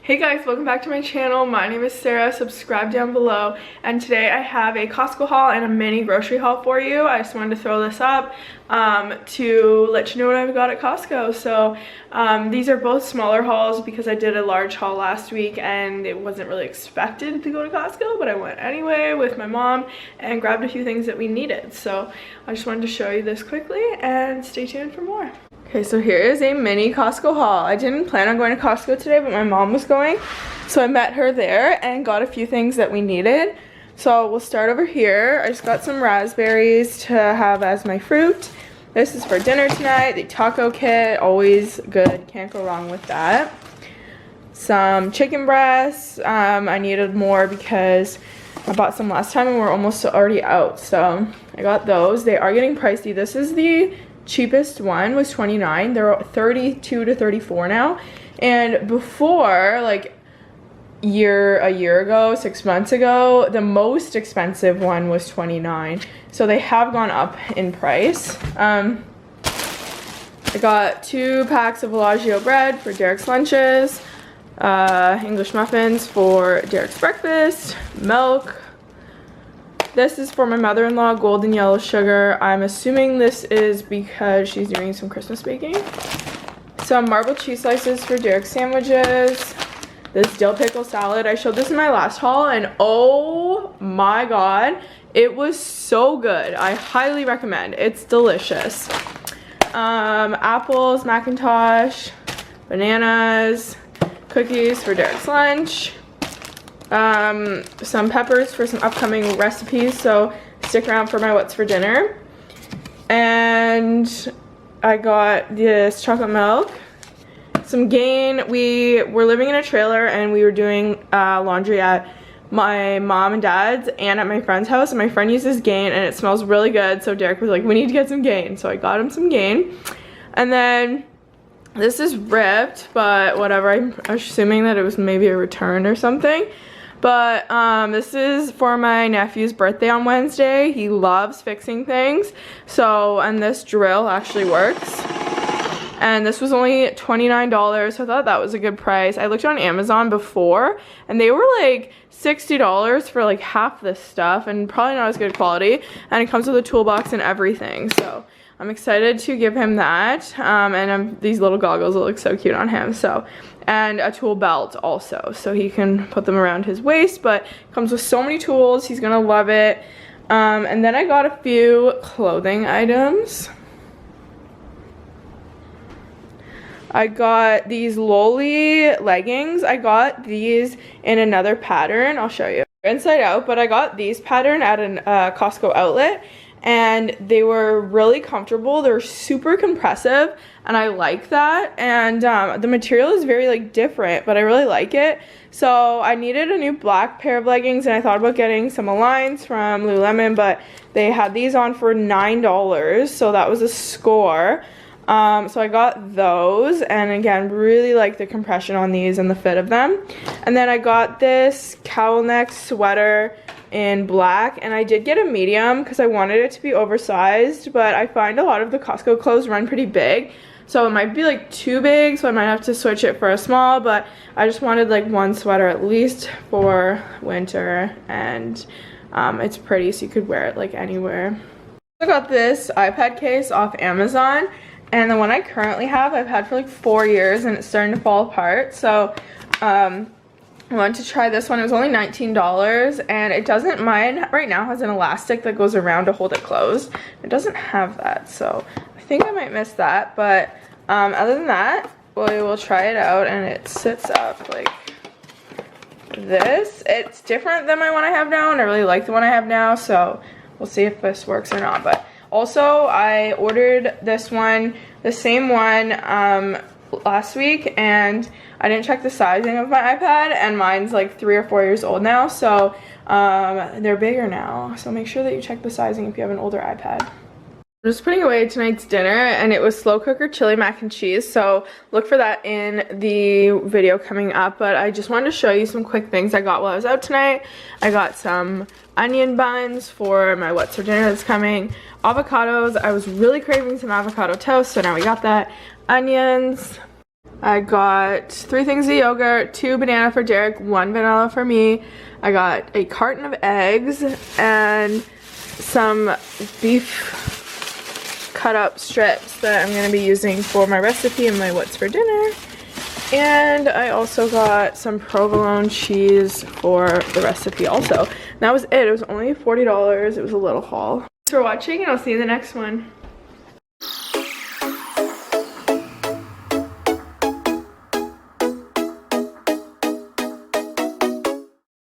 Hey guys, welcome back to my channel. My name is Sarah. Subscribe down below. And today I have a Costco haul and a mini grocery haul for you. I just wanted to throw this up to let you know what I've got at Costco. So these are both smaller hauls because I did a large haul last week and it wasn't really expected to go to Costco, but I went anyway with my mom and grabbed a few things that we needed. So I just wanted to show you this quickly and stay tuned for more. Okay, so here is a mini Costco haul. I didn't plan on going to Costco today, but my mom was going. So I met her there and got a few things that we needed. So we'll start over here. I just got some raspberries to have as my fruit. This is for dinner tonight. The taco kit, always good. Can't go wrong with that. Some chicken breasts. I needed more because I bought some last time and we're almost already out. So I got those. They are getting pricey. This is the cheapest one, was $29. They're $32 to $34 now, and before, like a year ago, 6 months ago, the most expensive one was $29. So they have gone up in price. I got 2 packs of Bellagio bread for Derek's lunches, English muffins for Derek's breakfast, milk. This is for my mother-in-law, golden yellow sugar. I'm assuming this is because she's doing some Christmas baking. Some marbled cheese slices for Derek's sandwiches. This dill pickle salad. I showed this in my last haul and oh my god, it was so good. I highly recommend. It's delicious. Apples, Macintosh, bananas, cookies for Derek's lunch. Some peppers for some upcoming recipes, so stick around for my what's for dinner. And I got this chocolate milk, some Gain. We were living in a trailer and we were doing laundry at my mom and dad's and at my friend's house, and my friend uses Gain and it smells really good, so Derek was like, we need to get some Gain, so I got him some Gain. And then this is ripped, but whatever, I'm assuming that it was maybe a return or something. But this is for my nephew's birthday on Wednesday. He loves fixing things. So, and this drill actually works. And this was only $29, so I thought that was a good price. I looked on Amazon before, and they were like $60 for like half this stuff, and probably not as good quality. And it comes with a toolbox and everything. So I'm excited to give him that. And these little goggles will look so cute on him. So, and a tool belt also, so he can put them around his waist, but it comes with so many tools. He's gonna love it. And then I got a few clothing items. I got these Loli leggings. I got these in another pattern. I'll show you. Inside out, but I got these pattern at an Costco outlet, and they were really comfortable. They're super compressive, and I like that. And the material is very like different, but I really like it. So I needed a new black pair of leggings, and I thought about getting some Aligns from Lululemon, but they had these on for $9, so that was a score. So I got those, and again, really like the compression on these and the fit of them. And then I got this cowl neck sweater in black, and I did get a medium because I wanted it to be oversized, but I find a lot of the Costco clothes run pretty big, so it might be like too big, so I might have to switch it for a small, but I just wanted like one sweater at least for winter, and it's pretty, so you could wear it like anywhere. I got this iPad case off Amazon, and the one I currently have I've had for like 4 years, and it's starting to fall apart. So I wanted to try this one. It was only $19, and it doesn't, mine right now has an elastic that goes around to hold it closed. It doesn't have that, so I think I might miss that. But other than that, we will try it out, and it sits up like this. It's different than my one I have now, and I really like the one I have now, so we'll see if this works or not. But also, I ordered this one, the same one, last week, and I didn't check the sizing of my iPad, and mine's like 3 or 4 years old now, so they're bigger now. So make sure that you check the sizing if you have an older iPad. I'm just putting away tonight's dinner, and it was slow cooker chili mac and cheese, so look for that in the video coming up. But I just wanted to show you some quick things I got while I was out tonight. I got some onion buns for my what's for dinner that's coming, avocados. I was really craving some avocado toast, so now we got that. Onions, I got 3 things of yogurt, 2 banana for Derek, 1 vanilla for me. I got a carton of eggs and some beef cut up strips that I'm going to be using for my recipe and my what's for dinner. And I also got some provolone cheese for the recipe also. And that was it. It was only $40. It was a little haul. Thanks for watching, and I'll see you in the next one.